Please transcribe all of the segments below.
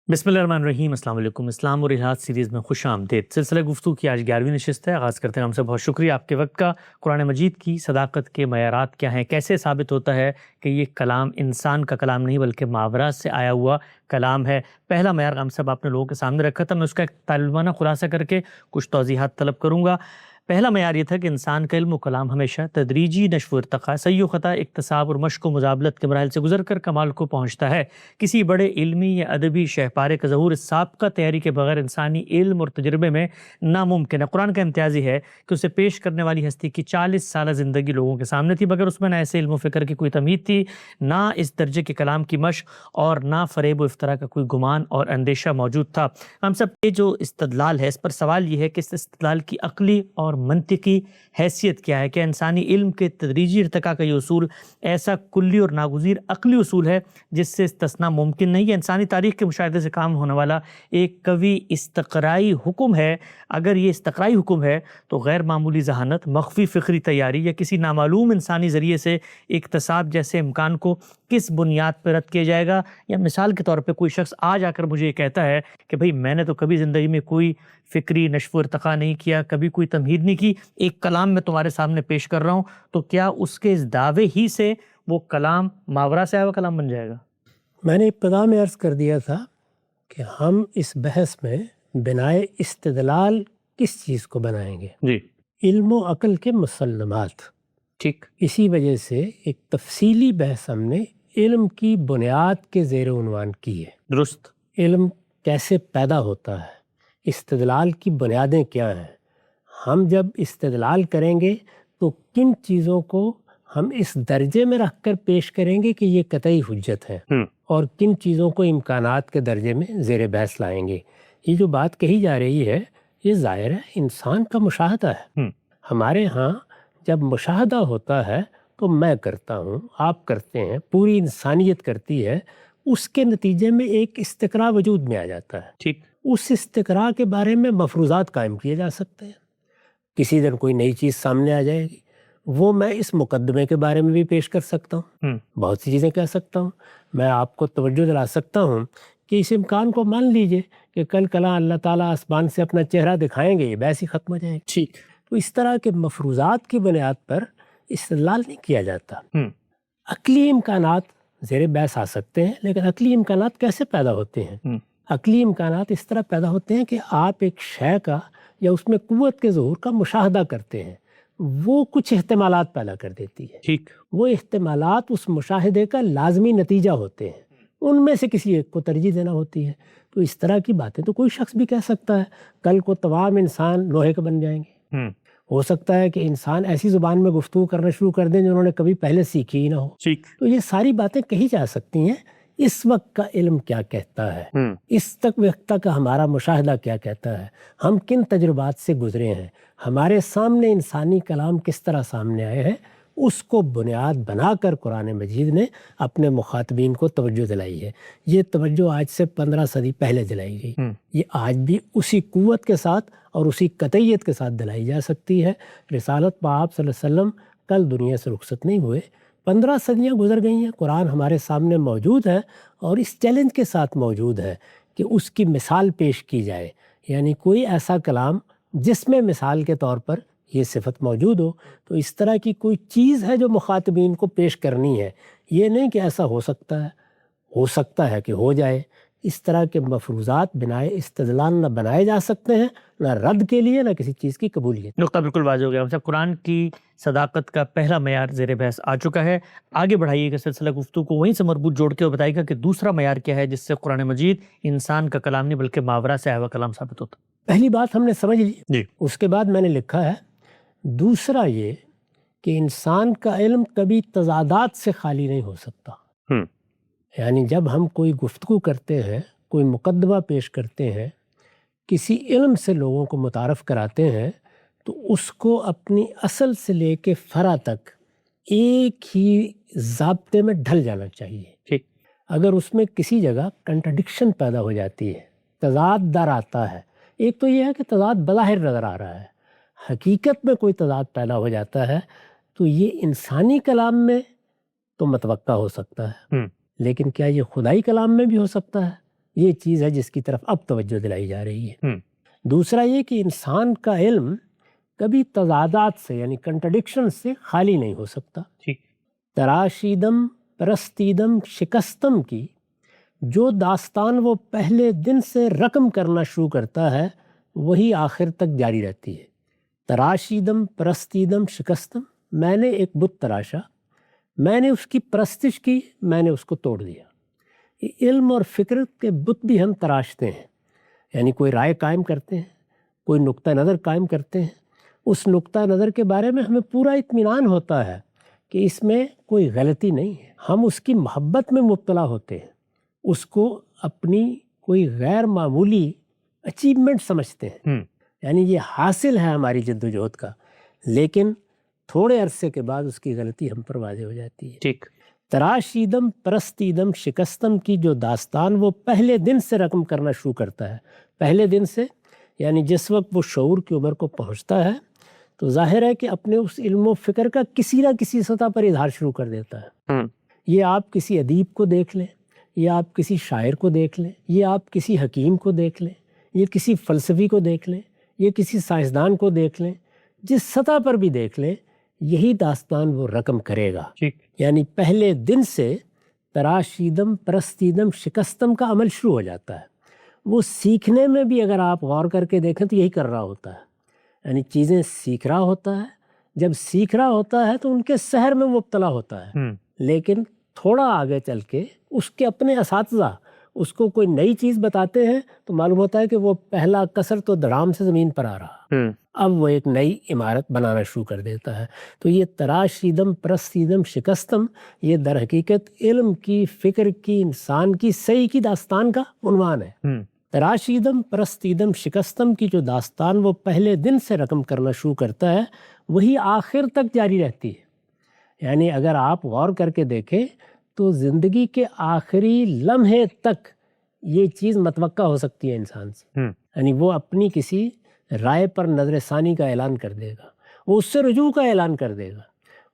بسم اللہ الرحمن الرحیم۔ السلام علیکم۔ اسلام اور الحاد سیریز میں خوش آمدید۔ سلسلہ گفتگو کی آج 11ویں نشست ہے۔ آغاز کرتے ہیں ہم سے بہت شکریہ آپ کے وقت کا۔ قرآن مجید کی صداقت کے معیارات کیا ہیں؟ کیسے ثابت ہوتا ہے کہ یہ کلام انسان کا کلام نہیں بلکہ ماورا سے آیا ہوا کلام ہے؟ پہلا معیار ہم سب آپ نے لوگوں کے سامنے رکھا تھا، میں اس کا ایک طالبانہ خلاصہ کر کے کچھ توضیحات طلب کروں گا۔ پہلا معیار یہ تھا کہ انسان کا علم و کلام ہمیشہ تدریجی نشو و ارتقاء، صحیح و خطا، اکتساب اور مشق و مزابلت کے مراحل سے گزر کر کمال کو پہنچتا ہے۔ کسی بڑے علمی یا ادبی شہپارے کا ظہور سابقہ تیاری کے بغیر انسانی علم اور تجربے میں ناممکن ہے۔ قرآن کا امتیاز یہ ہے کہ اسے پیش کرنے والی ہستی کی 40 سالہ زندگی لوگوں کے سامنے تھی، مگر اس میں نہ ایسے علم و فکر کی کوئی تمہید تھی، نہ اس درجے کے کلام کی مشق، اور نہ فریب و افطرا کا کوئی گمان اور اندیشہ موجود تھا۔ ہم سب کے جو استدلال ہے، اس پر سوال یہ ہے کہ اس استدلال کی عقلی اور منطقی حیثیت کیا ہے؟ کہ انسانی علم کے تدریجی ارتقاء کا یہ اصول ایسا کلی اور ناگزیر عقلی اصول ہے جس سے استثناء ممکن نہیں ہے؟ انسانی تاریخ کے مشاہدے سے کام ہونے والا ایک قوی استقرائی حکم ہے۔ اگر یہ استقرائی حکم ہے تو غیر معمولی ذہانت، مخفی فکری تیاری یا کسی نامعلوم انسانی ذریعے سے اکتساب جیسے امکان کو کس بنیاد پر رد کیا جائے گا؟ یا مثال کے طور پہ کوئی شخص آج آ کر مجھے یہ کہتا ہے کہ بھئی میں نے تو کبھی زندگی میں کوئی فکری نشو و ارتقاء نہیں کیا، کبھی کوئی تمہید نہیں کی، ایک کلام میں تمہارے سامنے پیش کر رہا ہوں، تو کیا اس کے اس دعوے ہی سے وہ کلام ماورا سے آیا ہوا کلام بن جائے گا؟ میں نے ابتدا میں عرض کر دیا تھا کہ ہم اس بحث میں بنائے استدلال کس چیز کو بنائیں گے؟ جی، علم و عقل کے مسلمات۔ ٹھیک، اسی وجہ سے ایک تفصیلی بحث ہم نے علم کی بنیاد کے زیر عنوان کی ہے۔ درست، علم کیسے پیدا ہوتا ہے، استدلال کی بنیادیں کیا ہیں، ہم جب استدلال کریں گے تو کن چیزوں کو ہم اس درجے میں رکھ کر پیش کریں گے کہ یہ قطعی حجت ہے، اور کن چیزوں کو امکانات کے درجے میں زیر بحث لائیں گے۔ یہ جو بات کہی جا رہی ہے یہ ظاہر ہے انسان کا مشاہدہ ہے۔ ہمارے ہاں جب مشاہدہ ہوتا ہے تو میں کرتا ہوں، آپ کرتے ہیں، پوری انسانیت کرتی ہے، اس کے نتیجے میں ایک استقراء وجود میں آ جاتا ہے۔ ٹھیک، اس استقراء کے بارے میں مفروضات قائم کیے جا سکتے ہیں۔ کسی دن کوئی نئی چیز سامنے آ جائے گی، وہ میں اس مقدمے کے بارے میں بھی پیش کر سکتا ہوں، بہت سی چیزیں کہہ سکتا ہوں۔ میں آپ کو توجہ دلا سکتا ہوں کہ اس امکان کو مان لیجئے کہ کل کلا اللہ تعالیٰ آسمان سے اپنا چہرہ دکھائیں گے، یہ بحث ہی ختم ہو جائے گی۔ ٹھیک، تو اس طرح کے مفروضات کی بنیاد پر استدلال نہیں کیا جاتا۔ عقلی امکانات زیر بحث آ سکتے ہیں، لیکن عقلی امکانات کیسے پیدا ہوتے ہیں؟ عقلی امکانات اس طرح پیدا ہوتے ہیں کہ آپ ایک شے کا یا اس میں قوت کے ظہور کا مشاہدہ کرتے ہیں، وہ کچھ احتمالات پیدا کر دیتی ہے۔ ٹھیک، وہ احتمالات اس مشاہدے کا لازمی نتیجہ ہوتے ہیں، ان میں سے کسی ایک کو ترجیح دینا ہوتی ہے۔ تو اس طرح کی باتیں تو کوئی شخص بھی کہہ سکتا ہے۔ کل کو تمام انسان لوہے کے بن جائیں گے، ہو سکتا ہے کہ انسان ایسی زبان میں گفتگو کرنا شروع کر دیں جو انہوں نے کبھی پہلے سیکھی ہی نہ ہو۔ ٹھیک، تو یہ ساری باتیں کہی جا سکتی ہیں۔ اس وقت کا علم کیا کہتا ہے، اس وقت تک ہمارا مشاہدہ کیا کہتا ہے، ہم کن تجربات سے گزرے ہیں، ہمارے سامنے انسانی کلام کس طرح سامنے آئے ہیں، اس کو بنیاد بنا کر قرآن مجید نے اپنے مخاطبین کو توجہ دلائی ہے۔ یہ توجہ آج سے 15 صدی پہلے دلائی گئی، یہ آج بھی اسی قوت کے ساتھ اور اسی قطعیت کے ساتھ دلائی جا سکتی ہے۔ رسالت پاک صلی اللہ علیہ وسلم کل دنیا سے رخصت نہیں ہوئے، 15 صدیاں گزر گئی ہیں، قرآن ہمارے سامنے موجود ہے، اور اس چیلنج کے ساتھ موجود ہے کہ اس کی مثال پیش کی جائے، یعنی کوئی ایسا کلام جس میں مثال کے طور پر یہ صفت موجود ہو۔ تو اس طرح کی کوئی چیز ہے جو مخاطبین کو پیش کرنی ہے، یہ نہیں کہ ایسا ہو سکتا ہے کہ ہو جائے۔ اس طرح کے مفروضات بنائے استدلال نہ بنائے جا سکتے ہیں، نہ رد کے لیے، نہ کسی چیز کی قبولیت۔ نقطہ بالکل واضح ہو گیا۔ مطلب قرآن کی صداقت کا پہلا معیار زیر بحث آ چکا ہے۔ آگے بڑھائیے گا سلسلہ گفتگو کو، وہیں سے مربوط جوڑ کے بتائیے گا کہ دوسرا معیار کیا ہے جس سے قرآن مجید انسان کا کلام نہیں بلکہ ماورا سے آیا ہوا کلام ثابت ہوتا۔ پہلی بات ہم نے سمجھ لی، جی، اس کے بعد میں نے لکھا ہے دوسرا یہ کہ انسان کا علم کبھی تضادات سے خالی نہیں ہو سکتا۔ یعنی جب ہم کوئی گفتگو کرتے ہیں، کوئی مقدمہ پیش کرتے ہیں، کسی علم سے لوگوں کو متعارف کراتے ہیں، تو اس کو اپنی اصل سے لے کے فرع تک ایک ہی ضابطے میں ڈھل جانا چاہیے۔ ٹھیک، اگر اس میں کسی جگہ کنٹرڈکشن پیدا ہو جاتی ہے، تضاد در آتا ہے، ایک تو یہ ہے کہ تضاد بظاہر نظر آ رہا ہے، حقیقت میں کوئی تضاد پیدا ہو جاتا ہے، تو یہ انسانی کلام میں تو متوقع ہو سکتا ہے، لیکن کیا یہ خدائی کلام میں بھی ہو سکتا ہے؟ یہ چیز ہے جس کی طرف اب توجہ دلائی جا رہی ہے۔ دوسرا یہ کہ انسان کا علم کبھی تضادات سے یعنی کنٹرڈکشن سے خالی نہیں ہو سکتا۔ تراشیدم پرستیدم شکستم کی جو داستان وہ پہلے دن سے رقم کرنا شروع کرتا ہے وہی آخر تک جاری رہتی ہے۔ تراشیدم پرستیدم شکستم، میں نے ایک بت تراشا، میں نے اس کی پرستش کی، میں نے اس کو توڑ دیا۔ علم اور فکر کے بت بھی ہم تراشتے ہیں، یعنی کوئی رائے قائم کرتے ہیں، کوئی نقطہ نظر قائم کرتے ہیں، اس نقطہ نظر کے بارے میں ہمیں پورا اطمینان ہوتا ہے کہ اس میں کوئی غلطی نہیں ہے، ہم اس کی محبت میں مبتلا ہوتے ہیں، اس کو اپنی کوئی غیر معمولی اچیومنٹ سمجھتے ہیں، یعنی یہ حاصل ہے ہماری جد و جہد کا، لیکن تھوڑے عرصے کے بعد اس کی غلطی ہم پر واضح ہو جاتی ہے۔ ٹھیک۔ تراشیدم پرستیدم شکستم کی جو داستان وہ پہلے دن سے رقم کرنا شروع کرتا ہے، پہلے دن سے یعنی جس وقت وہ شعور کی عمر کو پہنچتا ہے تو ظاہر ہے کہ اپنے اس علم و فکر کا کسی نہ کسی سطح پر اظہار شروع کر دیتا ہے۔ یہ آپ کسی ادیب کو دیکھ لیں، یہ آپ کسی شاعر کو دیکھ لیں، یہ آپ کسی حکیم کو دیکھ لیں، یہ کسی فلسفی کو دیکھ لیں، یہ کسی سائنسدان کو دیکھ لیں، جس سطح پر بھی دیکھ لیں یہی داستان وہ رقم کرے گا۔ یعنی پہلے دن سے تراشیدم پرستیدم شکستم کا عمل شروع ہو جاتا ہے۔ وہ سیکھنے میں بھی اگر آپ غور کر کے دیکھیں تو یہی کر رہا ہوتا ہے، یعنی چیزیں سیکھ رہا ہوتا ہے، جب سیکھ رہا ہوتا ہے تو ان کے سحر میں مبتلا ہوتا ہے، لیکن تھوڑا آگے چل کے اس کے اپنے اساتذہ اس کو کوئی نئی چیز بتاتے ہیں تو معلوم ہوتا ہے کہ وہ پہلا کسر تو دھڑام سے زمین پر آ رہا، اب وہ ایک نئی عمارت بنانا شروع کر دیتا ہے۔ تو یہ تراشیدم پرستیدم شکستم یہ در حقیقت علم کی، فکر کی، انسان کی صحیح کی داستان کا عنوان ہے۔ تراشیدم پرستیدم شکستم کی جو داستان وہ پہلے دن سے رقم کرنا شروع کرتا ہے وہی آخر تک جاری رہتی ہے۔ یعنی اگر آپ غور کر کے دیکھیں تو زندگی کے آخری لمحے تک یہ چیز متوقع ہو سکتی ہے انسان سے، یعنی وہ اپنی کسی رائے پر نظر ثانی کا اعلان کر دے گا، وہ اس سے رجوع کا اعلان کر دے گا،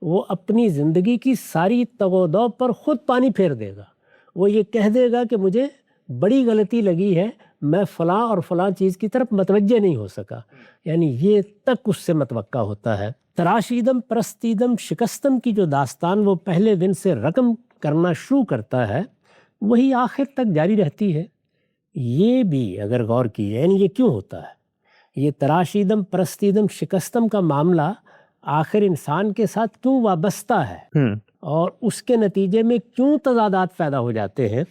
وہ اپنی زندگی کی ساری تگ و دو پر خود پانی پھیر دے گا، وہ یہ کہہ دے گا کہ مجھے بڑی غلطی لگی ہے، میں فلاں اور فلاں چیز کی طرف متوجہ نہیں ہو سکا، یعنی یہ تک اس سے متوقع ہوتا ہے۔ تراشیدم پرستیدم شکستم کی جو داستان وہ پہلے دن سے رقم کرنا شروع کرتا ہے وہی آخر تک جاری رہتی ہے۔ یہ بھی اگر غور کیے یعنی یہ کیوں ہوتا ہے، یہ تراشیدم پرستیدم شکستم کا معاملہ آخر انسان کے ساتھ کیوں وابستہ ہے اور اس کے نتیجے میں کیوں تضادات پیدا ہو جاتے ہیں،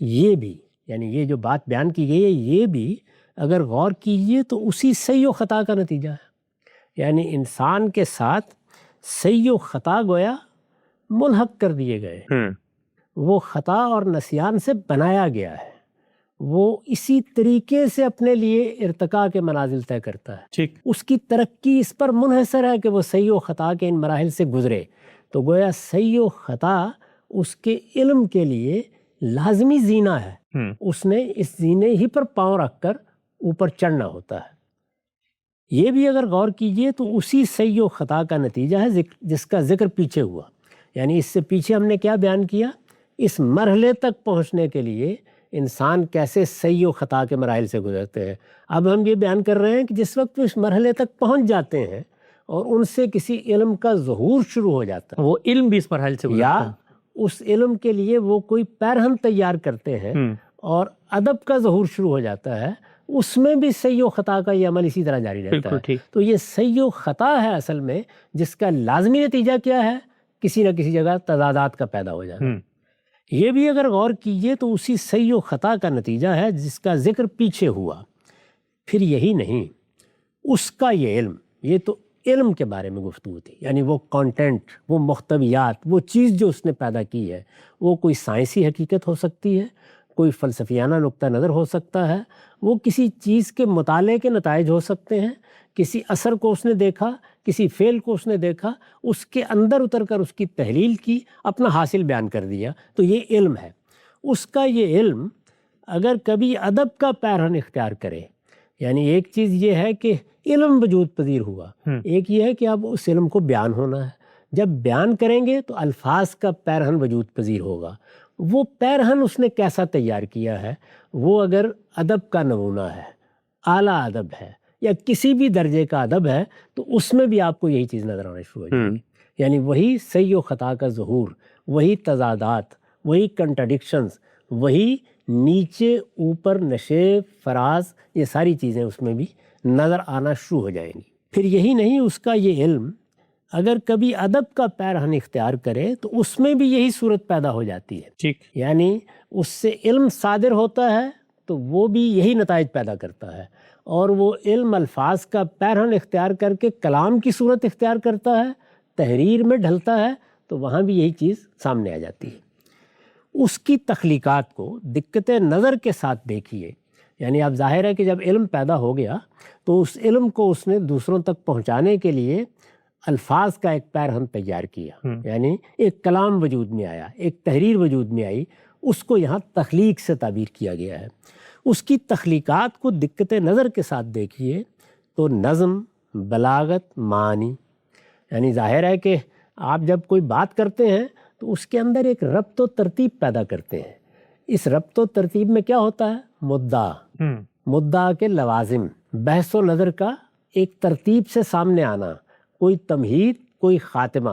یہ بھی یعنی یہ جو بات بیان کی گئی ہے یہ بھی اگر غور کیجئے تو اسی صحیح و خطا کا نتیجہ ہے۔ یعنی انسان کے ساتھ صحیح و خطا گویا ملحق کر دیے گئے، وہ خطا اور نسیان سے بنایا گیا ہے، وہ اسی طریقے سے اپنے لیے ارتقاء کے منازل طے کرتا ہے، اس کی ترقی اس پر منحصر ہے کہ وہ صحیح و خطا کے ان مراحل سے گزرے۔ تو گویا صحیح و خطا اس کے علم کے لیے لازمی زینہ ہے، اس نے اس زینے ہی پر پاؤں رکھ کر اوپر چڑھنا ہوتا ہے۔ یہ بھی اگر غور کیجئے تو اسی صحیح و خطا کا نتیجہ ہے جس کا ذکر پیچھے ہوا، یعنی اس سے پیچھے ہم نے کیا بیان کیا، اس مرحلے تک پہنچنے کے لیے انسان کیسے صحیح و خطا کے مراحل سے گزرتے ہیں۔ اب ہم یہ بیان کر رہے ہیں کہ جس وقت وہ اس مرحلے تک پہنچ جاتے ہیں اور ان سے کسی علم کا ظہور شروع ہو جاتا ہے، وہ علم بھی اس مرحلے سے گزرتا ہے، یا اس علم کے لیے وہ کوئی پیرہن تیار کرتے ہیں اور ادب کا ظہور شروع ہو جاتا ہے، اس میں بھی صحیح و خطا کا یہ عمل اسی طرح جاری رہتا ہے۔ تو یہ صحیح و خطا ہے اصل میں، جس کا لازمی نتیجہ کیا ہے، کسی نہ کسی جگہ تضادات کا پیدا ہو جاتا ہے۔ یہ بھی اگر غور کیجئے تو اسی صحیح و خطا کا نتیجہ ہے جس کا ذکر پیچھے ہوا۔ پھر یہی نہیں، اس کا یہ علم، یہ تو علم کے بارے میں گفتگو تھی، یعنی وہ کانٹینٹ، وہ محتویات، وہ چیز جو اس نے پیدا کی ہے، وہ کوئی سائنسی حقیقت ہو سکتی ہے، کوئی فلسفیانہ نقطہ نظر ہو سکتا ہے، وہ کسی چیز کے مطالعے کے نتائج ہو سکتے ہیں، کسی اثر کو اس نے دیکھا، کسی فعل کو اس نے دیکھا، اس کے اندر اتر کر اس کی تحلیل کی، اپنا حاصل بیان کر دیا، تو یہ علم ہے۔ اس کا یہ علم اگر کبھی ادب کا پیرہن اختیار کرے، یعنی ایک چیز یہ ہے کہ علم وجود پذیر ہوا، ایک یہ ہے کہ اب اس علم کو بیان ہونا ہے، جب بیان کریں گے تو الفاظ کا پیرہن وجود پذیر ہوگا، وہ پیرہن اس نے کیسا تیار کیا ہے، وہ اگر ادب کا نمونہ ہے، اعلیٰ ادب ہے یا کسی بھی درجے کا ادب ہے، تو اس میں بھی آپ کو یہی چیز نظر آنا شروع ہو جائے گی۔ یعنی وہی صحیح و خطا کا ظہور، وہی تضادات، وہی کنٹرڈکشنز، وہی نیچے اوپر نشیب فراز، یہ ساری چیزیں اس میں بھی نظر آنا شروع ہو جائیں گی۔ پھر یہی نہیں، اس کا یہ علم اگر کبھی ادب کا پیرہن اختیار کرے تو اس میں بھی یہی صورت پیدا ہو جاتی ہے۔ ٹھیک، یعنی اس سے علم صادر ہوتا ہے تو وہ بھی یہی نتائج پیدا کرتا ہے، اور وہ علم الفاظ کا پیرہن اختیار کر کے کلام کی صورت اختیار کرتا ہے، تحریر میں ڈھلتا ہے، تو وہاں بھی یہی چیز سامنے آ جاتی ہے۔ اس کی تخلیقات کو دقت نظر کے ساتھ دیکھیے، یعنی اب ظاہر ہے کہ جب علم پیدا ہو گیا تو اس علم کو اس نے دوسروں تک پہنچانے کے لیے الفاظ کا ایک پیرہن تیار کیا، یعنی ایک کلام وجود میں آیا، ایک تحریر وجود میں آئی، اس کو یہاں تخلیق سے تعبیر کیا گیا ہے۔ اس کی تخلیقات کو دقت نظر کے ساتھ دیکھیے تو نظم، بلاغت، معانی، یعنی ظاہر ہے کہ آپ جب کوئی بات کرتے ہیں تو اس کے اندر ایک ربط و ترتیب پیدا کرتے ہیں۔ اس ربط و ترتیب میں کیا ہوتا ہے؟ مدعا کے لوازم، بحث و نظر کا ایک ترتیب سے سامنے آنا، کوئی تمہید، کوئی خاتمہ،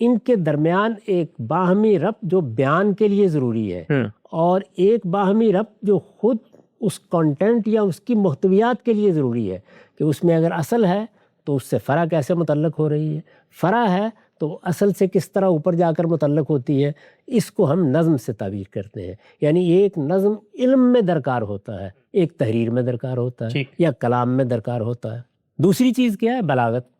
ان کے درمیان ایک باہمی ربط جو بیان کے لیے ضروری ہے، اور ایک باہمی ربط جو خود اس کانٹینٹ یا اس کی محتویات کے لیے ضروری ہے، کہ اس میں اگر اصل ہے تو اس سے فرع کیسے متعلق ہو رہی ہے، فرع ہے تو اصل سے کس طرح اوپر جا کر متعلق ہوتی ہے۔ اس کو ہم نظم سے تعبیر کرتے ہیں۔ یعنی ایک نظم علم میں درکار ہوتا ہے، ایک تحریر میں درکار ہوتا ہے، یا کلام میں درکار ہوتا ہے۔ دوسری چیز کیا ہے؟ بلاغت،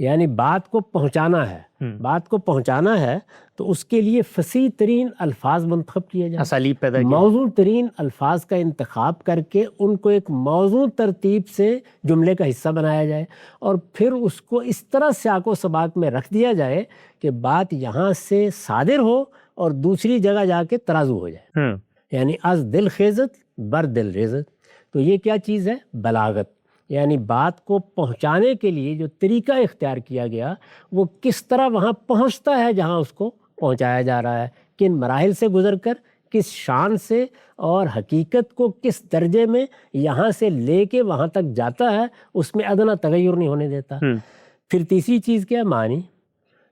یعنی بات کو پہنچانا ہے۔ بات کو پہنچانا ہے تو اس کے لیے فصیح ترین الفاظ منتخب کیے جائیں، اسالیب پیدا کی، موزوں ترین الفاظ کا انتخاب کر کے ان کو ایک موزوں ترتیب سے جملے کا حصہ بنایا جائے، اور پھر اس کو اس طرح سیاق و سباق میں رکھ دیا جائے کہ بات یہاں سے صادر ہو اور دوسری جگہ جا کے ترازو ہو جائے، یعنی از دل خیزت بر دل ریزت۔ تو یہ کیا چیز ہے؟ بلاغت، یعنی بات کو پہنچانے کے لیے جو طریقہ اختیار کیا گیا وہ کس طرح وہاں پہنچتا ہے جہاں اس کو پہنچایا جا رہا ہے، کن مراحل سے گزر کر، کس شان سے، اور حقیقت کو کس درجے میں یہاں سے لے کے وہاں تک جاتا ہے، اس میں ادنا تغیر نہیں ہونے دیتا۔ پھر تیسری چیز کیا ہے؟ معنی،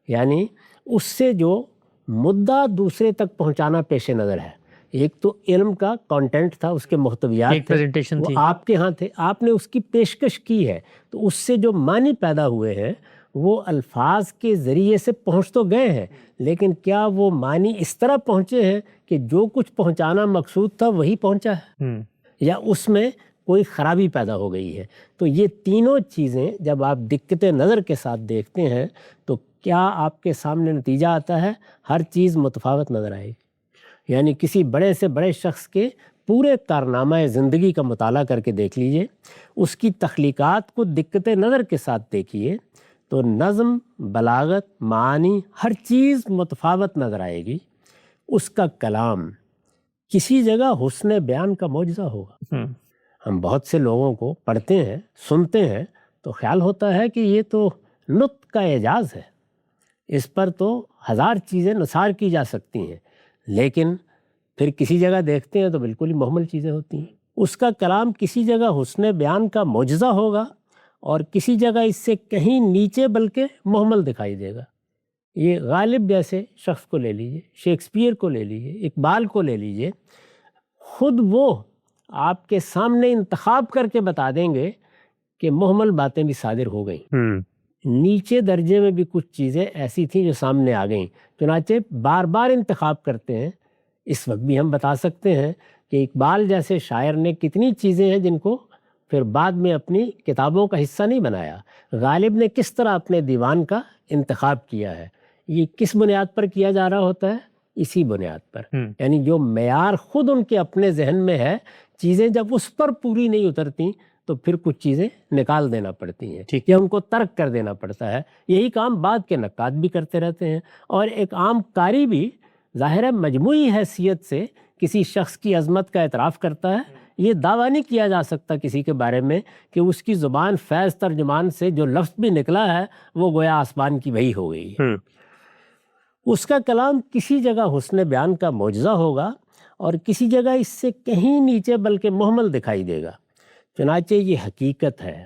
یعنی اس سے جو مدعا دوسرے تک پہنچانا پیش نظر ہے۔ ایک تو علم کا کانٹینٹ تھا، اس کے محتویات تھے، وہ آپ کے ہاں تھے، آپ نے اس کی پیشکش کی ہے، تو اس سے جو معنی پیدا ہوئے ہیں وہ الفاظ کے ذریعے سے پہنچ تو گئے ہیں، لیکن کیا وہ معنی اس طرح پہنچے ہیں کہ جو کچھ پہنچانا مقصود تھا وہی پہنچا ہے، یا اس میں کوئی خرابی پیدا ہو گئی ہے؟ تو یہ تینوں چیزیں جب آپ دقت نظر کے ساتھ دیکھتے ہیں تو کیا آپ کے سامنے نتیجہ آتا ہے؟ ہر چیز متفاوت نظر آئے گی۔ یعنی کسی بڑے سے بڑے شخص کے پورے کارنامہ زندگی کا مطالعہ کر کے دیکھ لیجئے، اس کی تخلیقات کو دقت نظر کے ساتھ دیکھیے تو نظم، بلاغت، معانی، ہر چیز متفاوت نظر آئے گی۔ اس کا کلام کسی جگہ حسن بیان کا معجزہ ہوگا۔ ہم بہت سے لوگوں کو پڑھتے ہیں، سنتے ہیں، تو خیال ہوتا ہے کہ یہ تو نطق کا اعجاز ہے، اس پر تو ہزار چیزیں نثار کی جا سکتی ہیں، لیکن پھر کسی جگہ دیکھتے ہیں تو بالکل ہی محمل چیزیں ہوتی ہیں۔ اس کا کلام کسی جگہ حسن بیان کا معجزہ ہوگا اور کسی جگہ اس سے کہیں نیچے بلکہ محمل دکھائی دے گا۔ یہ غالب جیسے شخص کو لے لیجئے، شیکسپیئر کو لے لیجئے، اقبال کو لے لیجئے، خود وہ آپ کے سامنے انتخاب کر کے بتا دیں گے کہ محمل باتیں بھی صادر ہو گئیں، نیچے درجے میں بھی کچھ چیزیں ایسی تھیں جو سامنے آ گئیں، چنانچہ بار بار انتخاب کرتے ہیں۔ اس وقت بھی ہم بتا سکتے ہیں کہ اقبال جیسے شاعر نے کتنی چیزیں ہیں جن کو پھر بعد میں اپنی کتابوں کا حصہ نہیں بنایا۔ غالب نے کس طرح اپنے دیوان کا انتخاب کیا ہے، یہ کس بنیاد پر کیا جا رہا ہوتا ہے؟ اسی بنیاد پر، یعنی جو معیار خود ان کے اپنے ذہن میں ہے، چیزیں جب اس پر پوری نہیں اترتی تو پھر کچھ چیزیں نکال دینا پڑتی ہیں، یا ان کو ترک کر دینا پڑتا ہے۔ یہی کام بعد کے نقاد بھی کرتے رہتے ہیں، اور ایک عام قاری بھی ظاہر ہے مجموعی حیثیت سے کسی شخص کی عظمت کا اعتراف کرتا ہے۔ یہ دعویٰ نہیں کیا جا سکتا کسی کے بارے میں کہ اس کی زبان فیض ترجمان سے جو لفظ بھی نکلا ہے وہ گویا آسمان کی وحی ہو گئی ہے۔ اس کا کلام کسی جگہ حسن بیان کا معجزہ ہوگا اور کسی جگہ اس سے کہیں نیچے بلکہ مہمل دکھائی دے گا۔ چنانچہ یہ حقیقت ہے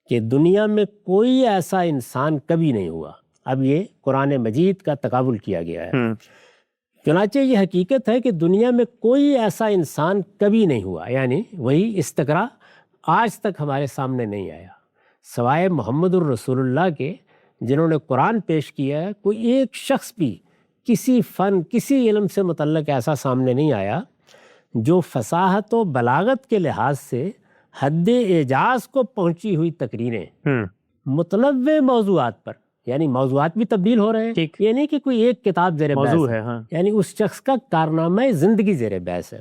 کہ دنیا میں کوئی ایسا انسان کبھی نہیں ہوا۔ اب یہ قرآن مجید کا تقابل کیا گیا ہے۔ چنانچہ یہ حقیقت ہے کہ دنیا میں کوئی ایسا انسان کبھی نہیں ہوا، یعنی وہی استقرا آج تک ہمارے سامنے نہیں آیا سوائے محمد الرسول اللہ کے، جنہوں نے قرآن پیش کیا ہے۔ کوئی ایک شخص بھی کسی فن کسی علم سے متعلق ایسا سامنے نہیں آیا جو فصاحت و بلاغت کے لحاظ سے حد اعجاز کو پہنچی ہوئی تقریریں متنوع موضوعات پر، یعنی موضوعات بھی تبدیل ہو رہے ہیں، یہ نہیں کہ کوئی ایک کتاب زیر بحث ہے، یعنی اس شخص کا کارنامہ زندگی زیر بحث ہے۔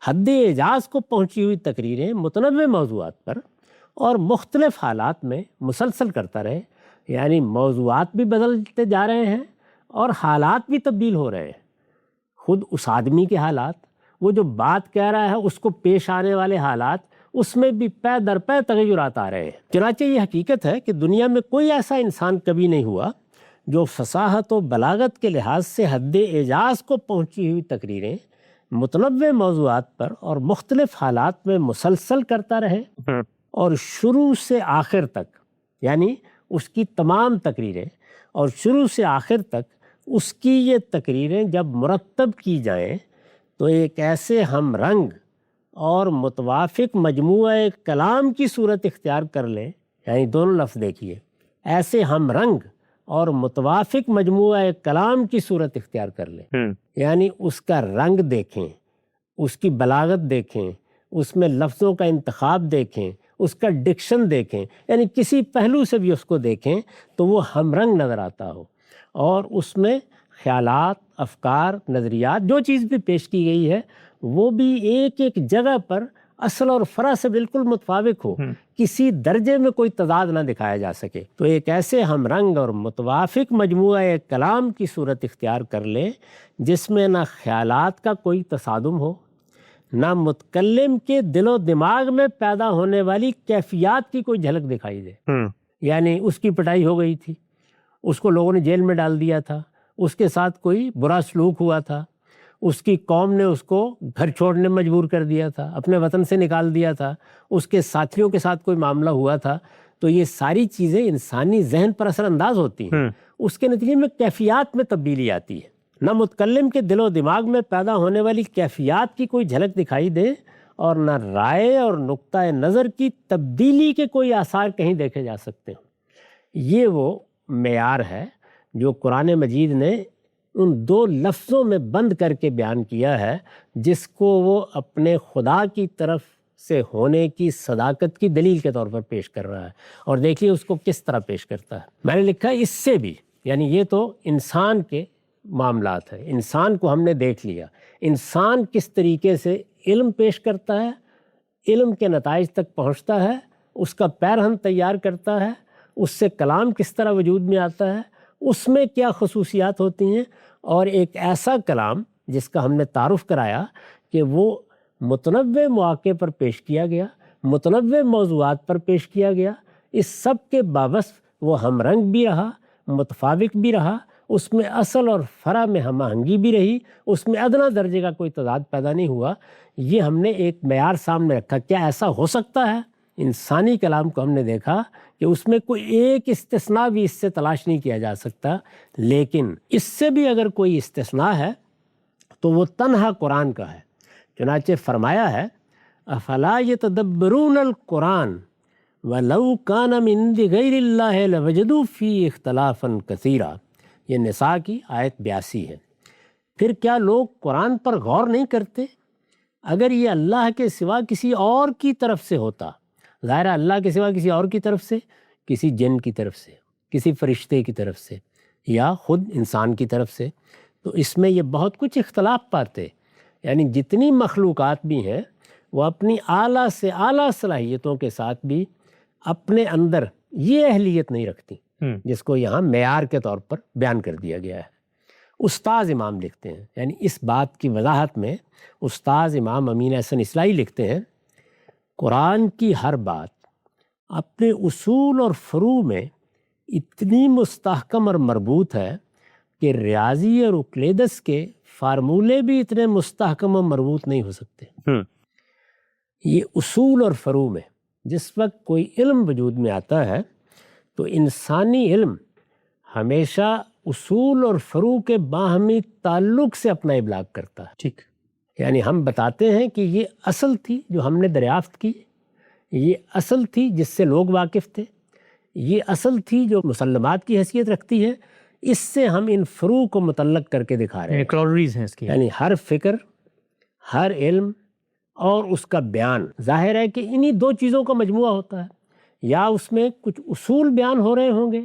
حد اعجاز کو پہنچی ہوئی تقریریں متنوع موضوعات پر اور مختلف حالات میں مسلسل کرتا رہے، یعنی موضوعات بھی بدلتے جا رہے ہیں اور حالات بھی تبدیل ہو رہے ہیں۔ خود اس آدمی کے حالات، وہ جو بات کہہ رہا ہے اس کو پیش آنے والے حالات، اس میں بھی پے در پے تغیرات آ رہے ہیں۔ چنانچہ یہ حقیقت ہے کہ دنیا میں کوئی ایسا انسان کبھی نہیں ہوا جو فصاحت و بلاغت کے لحاظ سے حد اعجاز کو پہنچی ہوئی تقریریں متنوع موضوعات پر اور مختلف حالات میں مسلسل کرتا رہے اور شروع سے آخر تک، یعنی اس کی تمام تقریریں اور شروع سے آخر تک اس کی یہ تقریریں جب مرتب کی جائیں تو ایک ایسے ہم رنگ اور متوافق مجموعہ کلام کی صورت اختیار کر لیں، یعنی دونوں لفظ دیکھیے، ایسے ہم رنگ اور متوافق مجموعہ کلام کی صورت اختیار کر لیں، یعنی اس کا رنگ دیکھیں، اس کی بلاغت دیکھیں، اس میں لفظوں کا انتخاب دیکھیں، اس کا ڈکشن دیکھیں، یعنی کسی پہلو سے بھی اس کو دیکھیں تو وہ ہم رنگ نظر آتا ہو، اور اس میں خیالات، افکار، نظریات، جو چیز بھی پیش کی گئی ہے وہ بھی ایک ایک جگہ پر اصل اور فرع سے بالکل متفاوق ہو، کسی درجے میں کوئی تضاد نہ دکھایا جا سکے۔ تو ایک ایسے ہم رنگ اور متوافق مجموعہ کلام کی صورت اختیار کر لے جس میں نہ خیالات کا کوئی تصادم ہو، نہ متکلم کے دل و دماغ میں پیدا ہونے والی کیفیات کی کوئی جھلک دکھائی دے۔ یعنی اس کی پٹائی ہو گئی تھی، اس کو لوگوں نے جیل میں ڈال دیا تھا، اس کے ساتھ کوئی برا سلوک ہوا تھا، اس کی قوم نے اس کو گھر چھوڑنے مجبور کر دیا تھا، اپنے وطن سے نکال دیا تھا، اس کے ساتھیوں کے ساتھ کوئی معاملہ ہوا تھا، تو یہ ساری چیزیں انسانی ذہن پر اثر انداز ہوتی ہیں۔ اس کے نتیجے میں کیفیات میں تبدیلی آتی ہے، نہ متکلم کے دل و دماغ میں پیدا ہونے والی کیفیات کی کوئی جھلک دکھائی دے اور نہ رائے اور نقطہ نظر کی تبدیلی کے کوئی آثار کہیں دیکھے جا سکتے ہیں۔ یہ وہ معیار ہے جو قرآن مجید نے ان دو لفظوں میں بند کر کے بیان کیا ہے، جس کو وہ اپنے خدا کی طرف سے ہونے کی صداقت کی دلیل کے طور پر پیش کر رہا ہے۔ اور دیکھیے اس کو کس طرح پیش کرتا ہے۔ میں نے لکھا اس سے بھی، یعنی یہ تو انسان کے معاملات ہیں، انسان کو ہم نے دیکھ لیا، انسان کس طریقے سے علم پیش کرتا ہے، علم کے نتائج تک پہنچتا ہے، اس کا پیرہن تیار کرتا ہے، اس سے کلام کس طرح وجود میں آتا ہے، اس میں کیا خصوصیات ہوتی ہیں، اور ایک ایسا کلام جس کا ہم نے تعارف کرایا کہ وہ متنوع مواقع پر پیش کیا گیا، متنوع موضوعات پر پیش کیا گیا، اس سب کے باوصف وہ ہم رنگ بھی رہا، متفاوق بھی رہا، اس میں اصل اور فرع میں ہم آہنگی بھی رہی، اس میں ادنا درجے کا کوئی تضاد پیدا نہیں ہوا۔ یہ ہم نے ایک معیار سامنے رکھا، کیا ایسا ہو سکتا ہے؟ انسانی کلام کو ہم نے دیکھا کہ اس میں کوئی ایک استثناء بھی اس سے تلاش نہیں کیا جا سکتا، لیکن اس سے بھی اگر کوئی استثناء ہے تو وہ تنہا قرآن کا ہے۔ چنانچہ فرمایا ہے افلا یتدبرون القرآن ولو کان من عند غیر اللہ لوجدوا فیہ اختلافا کثیرا، یہ نساء کی آیت 82 ہے۔ پھر کیا لوگ قرآن پر غور نہیں کرتے؟ اگر یہ اللہ کے سوا کسی اور کی طرف سے ہوتا، ظاہر ہے اللہ کے سوا کسی اور کی طرف سے، کسی جن کی طرف سے، کسی فرشتے کی طرف سے، یا خود انسان کی طرف سے، تو اس میں یہ بہت کچھ اختلاف پاتے، یعنی جتنی مخلوقات بھی ہیں وہ اپنی اعلیٰ سے اعلیٰ صلاحیتوں کے ساتھ بھی اپنے اندر یہ اہلیت نہیں رکھتی جس کو یہاں معیار کے طور پر بیان کر دیا گیا ہے۔ استاذ امام لکھتے ہیں، یعنی اس بات کی وضاحت میں استاذ امام امین احسن اصلاحی لکھتے ہیں، قرآن کی ہر بات اپنے اصول اور فروع میں اتنی مستحکم اور مربوط ہے کہ ریاضی اور اوکلیدس کے فارمولے بھی اتنے مستحکم و مربوط نہیں ہو سکتے۔ یہ اصول اور فروع میں جس وقت کوئی علم وجود میں آتا ہے تو انسانی علم ہمیشہ اصول اور فروع کے باہمی تعلق سے اپنا ابلاغ کرتا ہے۔ ٹھیک، یعنی ہم بتاتے ہیں کہ یہ اصل تھی جو ہم نے دریافت کی، یہ اصل تھی جس سے لوگ واقف تھے، یہ اصل تھی جو مسلمات کی حیثیت رکھتی ہے، اس سے ہم ان فروع کو متعلق کر کے دکھا رہے ہیں۔ کلوریز ہیں اس کی، یعنی ہر فکر، ہر علم اور اس کا بیان ظاہر ہے کہ انہی دو چیزوں کا مجموعہ ہوتا ہے۔ یا اس میں کچھ اصول بیان ہو رہے ہوں گے،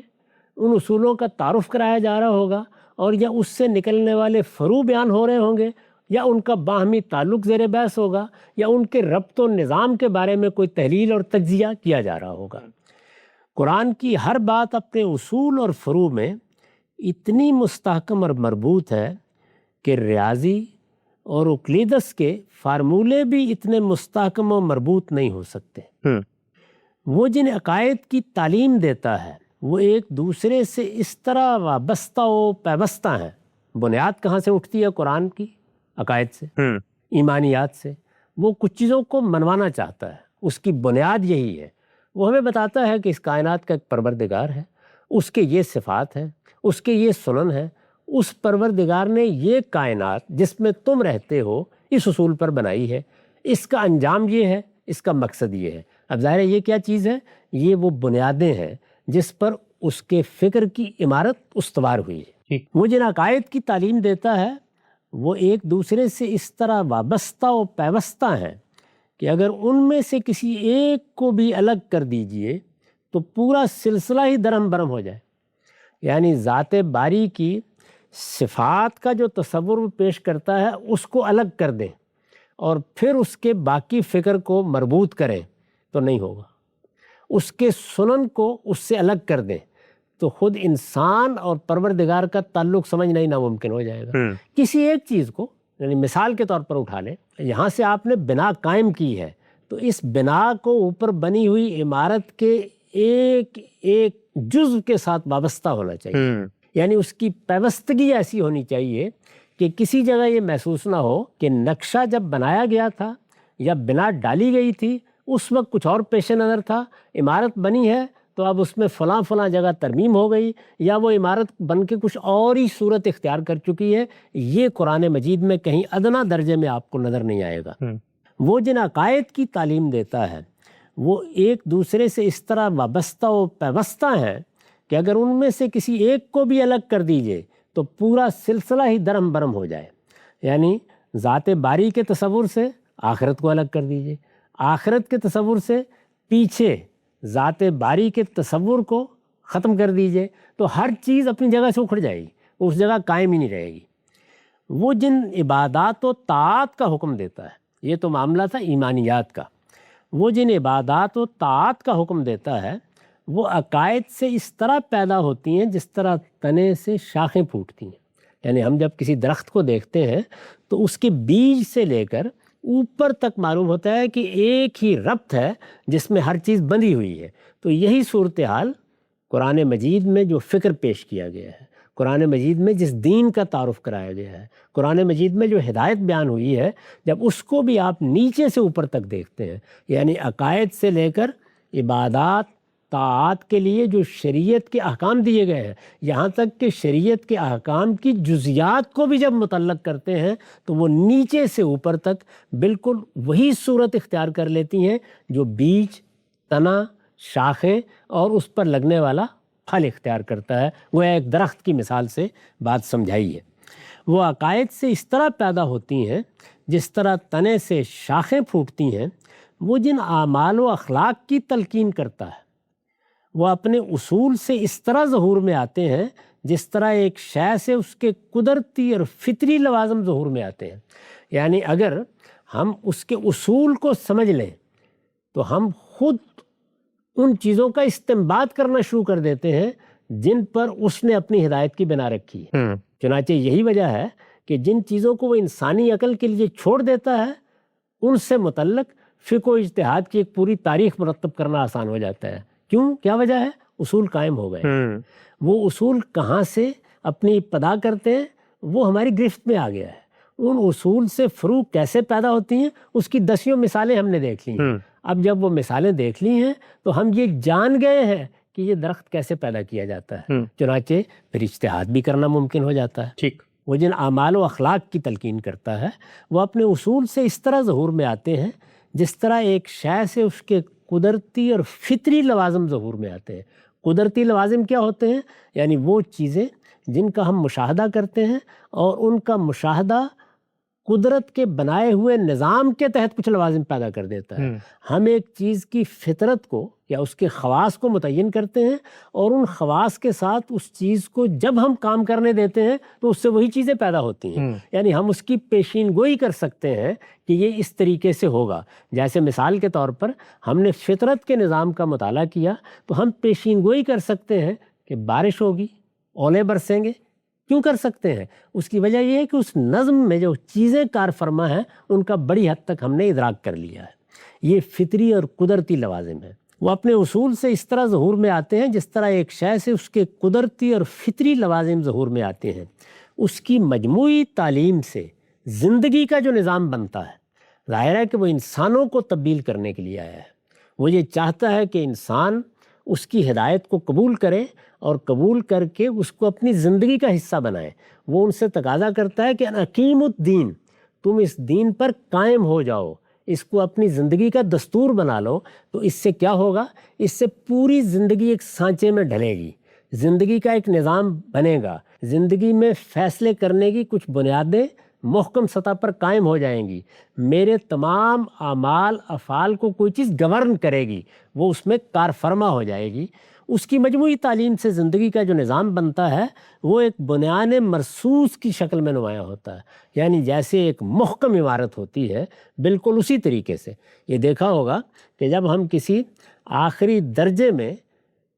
ان اصولوں کا تعارف کرایا جا رہا ہوگا، اور یا اس سے نکلنے والے فروع بیان ہو رہے ہوں گے، یا ان کا باہمی تعلق زیر بحث ہوگا، یا ان کے ربط و نظام کے بارے میں کوئی تحلیل اور تجزیہ کیا جا رہا ہوگا۔ قرآن کی ہر بات اپنے اصول اور فروع میں اتنی مستحکم اور مربوط ہے کہ ریاضی اور اوکلیدس کے فارمولے بھی اتنے مستحکم و مربوط نہیں ہو سکتے۔ وہ جن عقائد کی تعلیم دیتا ہے وہ ایک دوسرے سے اس طرح وابستہ و پیوستہ ہیں۔ بنیاد کہاں سے اٹھتی ہے قرآن کی؟ عقائد سے، ایمانیات سے۔ وہ کچھ چیزوں کو منوانا چاہتا ہے، اس کی بنیاد یہی ہے۔ وہ ہمیں بتاتا ہے کہ اس کائنات کا ایک پروردگار ہے، اس کے یہ صفات ہیں، اس کے یہ سنن ہیں، اس پروردگار نے یہ کائنات جس میں تم رہتے ہو اس اصول پر بنائی ہے، اس کا انجام یہ ہے، اس کا مقصد یہ ہے۔ اب ظاہر ہے یہ کیا چیز ہے؟ یہ وہ بنیادیں ہیں جس پر اس کے فکر کی عمارت استوار ہوئی ہے۔ وہ جن عقائد کی تعلیم دیتا ہے وہ ایک دوسرے سے اس طرح وابستہ و پیوستہ ہیں کہ اگر ان میں سے کسی ایک کو بھی الگ کر دیجئے تو پورا سلسلہ ہی درہم برہم ہو جائے۔ یعنی ذات باری کی صفات کا جو تصور وہ پیش کرتا ہے اس کو الگ کر دیں اور پھر اس کے باقی فکر کو مربوط کریں تو نہیں ہوگا۔ اس کے سنن کو اس سے الگ کر دیں تو خود انسان اور پروردگار کا تعلق سمجھنا ہی ناممکن ہو جائے گا۔ کسی ایک چیز کو یعنی مثال کے طور پر اٹھا لیں، یہاں سے آپ نے بنا قائم کی ہے تو اس بنا کو اوپر بنی ہوئی عمارت کے ایک ایک جزو کے ساتھ وابستہ ہونا چاہیے۔ یعنی اس کی پیوستگی ایسی ہونی چاہیے کہ کسی جگہ یہ محسوس نہ ہو کہ نقشہ جب بنایا گیا تھا یا بنا ڈالی گئی تھی اس وقت کچھ اور پیش نظر تھا، عمارت بنی ہے تو اب اس میں فلاں فلاں جگہ ترمیم ہو گئی یا وہ عمارت بن کے کچھ اور ہی صورت اختیار کر چکی ہے۔ یہ قرآن مجید میں کہیں ادنا درجے میں آپ کو نظر نہیں آئے گا۔ وہ جن عقائد کی تعلیم دیتا ہے وہ ایک دوسرے سے اس طرح وابستہ و پیوستہ ہیں کہ اگر ان میں سے کسی ایک کو بھی الگ کر دیجئے تو پورا سلسلہ ہی درہم برہم ہو جائے۔ یعنی ذات باری کے تصور سے آخرت کو الگ کر دیجئے، آخرت کے تصور سے پیچھے ذات باری کے تصور کو ختم کر دیجئے تو ہر چیز اپنی جگہ سے اکھڑ جائے گی، اس جگہ قائم ہی نہیں رہے گی۔ وہ جن عبادات و طاعات کا حکم دیتا ہے، یہ تو معاملہ تھا ایمانیات کا، وہ جن عبادات و طاعات کا حکم دیتا ہے وہ عقائد سے اس طرح پیدا ہوتی ہیں جس طرح تنے سے شاخیں پھوٹتی ہیں۔ یعنی ہم جب کسی درخت کو دیکھتے ہیں تو اس کے بیج سے لے کر اوپر تک معلوم ہوتا ہے کہ ایک ہی ربط ہے جس میں ہر چیز بندھی ہوئی ہے۔ تو یہی صورتحال قرآن مجید میں جو فکر پیش کیا گیا ہے، قرآن مجید میں جس دین کا تعارف کرایا گیا ہے، قرآن مجید میں جو ہدایت بیان ہوئی ہے، جب اس کو بھی آپ نیچے سے اوپر تک دیکھتے ہیں، یعنی عقائد سے لے کر عبادات طاعات کے لیے جو شریعت کے احکام دیے گئے ہیں، یہاں تک کہ شریعت کے احکام کی جزیات کو بھی جب متعلق کرتے ہیں تو وہ نیچے سے اوپر تک بالکل وہی صورت اختیار کر لیتی ہیں جو بیج، تنا، شاخیں اور اس پر لگنے والا پھل اختیار کرتا ہے۔ وہ ایک درخت کی مثال سے بات سمجھائی ہے۔ وہ عقائد سے اس طرح پیدا ہوتی ہیں جس طرح تنے سے شاخیں پھوٹتی ہیں۔ وہ جن اعمال و اخلاق کی تلقین کرتا ہے وہ اپنے اصول سے اس طرح ظہور میں آتے ہیں جس طرح ایک شے سے اس کے قدرتی اور فطری لوازم ظہور میں آتے ہیں۔ یعنی اگر ہم اس کے اصول کو سمجھ لیں تو ہم خود ان چیزوں کا استنباط کرنا شروع کر دیتے ہیں جن پر اس نے اپنی ہدایت کی بنا رکھی ہے۔ چنانچہ یہی وجہ ہے کہ جن چیزوں کو وہ انسانی عقل کے لیے چھوڑ دیتا ہے ان سے متعلق فقہ و اجتہاد کی ایک پوری تاریخ مرتب کرنا آسان ہو جاتا ہے۔ کیوں؟ کیا وجہ ہے؟ اصول قائم ہو گئے۔ وہ اصول کہاں سے اپنی ابتدا کرتے ہیں وہ ہماری گرفت میں آ گیا ہے۔ ان اصول سے فروع کیسے پیدا ہوتی ہیں اس کی 10 مثالیں ہم نے دیکھ لی ہیں۔ اب جب وہ مثالیں دیکھ لی ہیں تو ہم یہ جان گئے ہیں کہ یہ درخت کیسے پیدا کیا جاتا ہے، چنانچہ پھر اجتہاد بھی کرنا ممکن ہو جاتا ہے۔ ٹھیک، وہ جن اعمال و اخلاق کی تلقین کرتا ہے وہ اپنے اصول سے اس طرح ظہور میں آتے ہیں جس طرح ایک شے سے اس کے قدرتی اور فطری لوازم ظہور میں آتے ہیں۔ قدرتی لوازم کیا ہوتے ہیں؟ یعنی وہ چیزیں جن کا ہم مشاہدہ کرتے ہیں اور ان کا مشاہدہ قدرت کے بنائے ہوئے نظام کے تحت کچھ لوازم پیدا کر دیتا ہے۔ ہم ایک چیز کی فطرت کو یا اس کے خواص کو متعین کرتے ہیں اور ان خواص کے ساتھ اس چیز کو جب ہم کام کرنے دیتے ہیں تو اس سے وہی چیزیں پیدا ہوتی ہیں۔ یعنی ہم اس کی پیشین گوئی کر سکتے ہیں کہ یہ اس طریقے سے ہوگا۔ جیسے مثال کے طور پر ہم نے فطرت کے نظام کا مطالعہ کیا تو ہم پیشین گوئی کر سکتے ہیں کہ بارش ہوگی، اولے برسیں گے۔ کیوں کر سکتے ہیں؟ اس کی وجہ یہ ہے کہ اس نظم میں جو چیزیں کار فرما ہیں ان کا بڑی حد تک ہم نے ادراک کر لیا ہے۔ یہ فطری اور قدرتی لوازم ہیں، وہ اپنے اصول سے اس طرح ظہور میں آتے ہیں جس طرح ایک شے سے اس کے قدرتی اور فطری لوازم ظہور میں آتے ہیں۔ اس کی مجموعی تعلیم سے زندگی کا جو نظام بنتا ہے، ظاہر ہے کہ وہ انسانوں کو تبدیل کرنے کے لیے آیا ہے۔ وہ یہ چاہتا ہے کہ انسان اس کی ہدایت کو قبول کرے اور قبول کر کے اس کو اپنی زندگی کا حصہ بنائے۔ وہ ان سے تقاضا کرتا ہے کہ اقیم الدین، تم اس دین پر قائم ہو جاؤ، اس کو اپنی زندگی کا دستور بنا لو۔ تو اس سے کیا ہوگا؟ اس سے پوری زندگی ایک سانچے میں ڈھلے گی، زندگی کا ایک نظام بنے گا، زندگی میں فیصلے کرنے کی کچھ بنیادیں محکم سطح پر قائم ہو جائیں گی۔ میرے تمام اعمال افعال کو کوئی چیز گورن کرے گی، وہ اس میں کار فرما ہو جائے گی۔ اس کی مجموعی تعلیم سے زندگی کا جو نظام بنتا ہے وہ ایک بنیان مرصوص کی شکل میں نمایاں ہوتا ہے۔ یعنی جیسے ایک محکم عمارت ہوتی ہے، بالکل اسی طریقے سے یہ دیکھا ہوگا کہ جب ہم کسی آخری درجے میں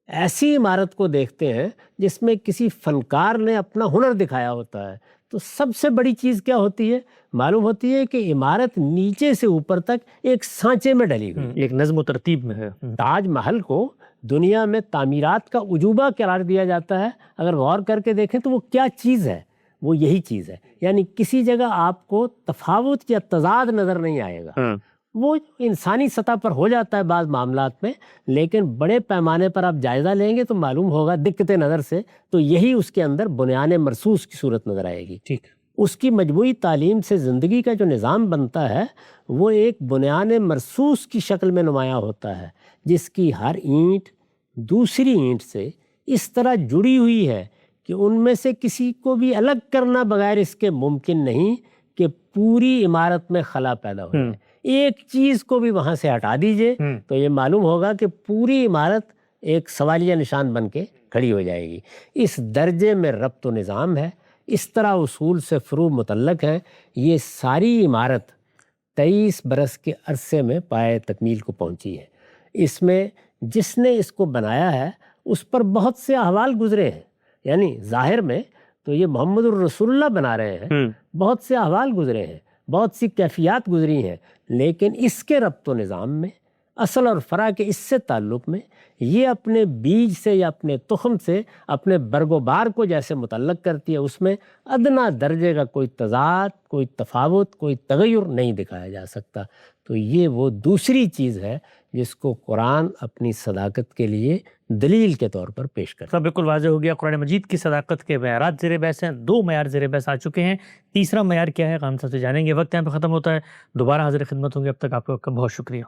ایسی عمارت کو دیکھتے ہیں جس میں کسی فنکار نے اپنا ہنر دکھایا ہوتا ہے تو سب سے بڑی چیز کیا ہوتی ہے؟ معلوم ہوتی ہے کہ عمارت نیچے سے اوپر تک ایک سانچے میں ڈلی ہوئی، ایک نظم و ترتیب میں ہے۔ تاج محل کو دنیا میں تعمیرات کا عجوبہ قرار دیا جاتا ہے۔ اگر غور کر کے دیکھیں تو وہ کیا چیز ہے؟ وہ یہی چیز ہے۔ یعنی کسی جگہ آپ کو تفاوت یا تضاد نظر نہیں آئے گا۔ وہ انسانی سطح پر ہو جاتا ہے بعض معاملات میں، لیکن بڑے پیمانے پر آپ جائزہ لیں گے تو معلوم ہوگا دقت نظر سے تو یہی اس کے اندر بنیان مرصوص کی صورت نظر آئے گی۔ ٹھیک، اس کی مجموعی تعلیم سے زندگی کا جو نظام بنتا ہے وہ ایک بنیان مرصوص کی شکل میں نمایاں ہوتا ہے، جس کی ہر اینٹ دوسری اینٹ سے اس طرح جڑی ہوئی ہے کہ ان میں سے کسی کو بھی الگ کرنا بغیر اس کے ممکن نہیں کہ پوری عمارت میں خلا پیدا ہو جائے۔ ایک چیز کو بھی وہاں سے ہٹا دیجئے تو یہ معلوم ہوگا کہ پوری عمارت ایک سوالیہ نشان بن کے کھڑی ہو جائے گی۔ اس درجے میں ربط و نظام ہے، اس طرح اصول سے فروع متعلق ہیں۔ یہ ساری عمارت 23 برس کے عرصے میں پائے تکمیل کو پہنچی ہے۔ اس میں جس نے اس کو بنایا ہے اس پر بہت سے احوال گزرے ہیں، یعنی ظاہر میں تو یہ محمد الرسول اللہ بنا رہے ہیں، بہت سے احوال گزرے ہیں، بہت سی کیفیات گزری ہیں، لیکن اس کے ربط و نظام میں اصل اور فرع کے اس سے تعلق میں یہ اپنے بیج سے یا اپنے تخم سے اپنے برگ و بار کو جیسے متعلق کرتی ہے، اس میں ادنا درجے کا کوئی تضاد، کوئی تفاوت، کوئی تغیر نہیں دکھایا جا سکتا۔ تو یہ وہ دوسری چیز ہے جس کو قرآن اپنی صداقت کے لیے دلیل کے طور پر پیش کرتا ہے۔ بالکل واضح ہو گیا قرآن مجید کی صداقت کے معیارات زیر بحث ہیں۔ 2 معیار زیر بحث آ چکے ہیں، تیسرا معیار کیا ہے خان صاحب سے جانیں گے۔ وقت یہاں پہ ختم ہوتا ہے، دوبارہ حاضر خدمت ہوں گے، اب تک آپ کا بہت شکریہ۔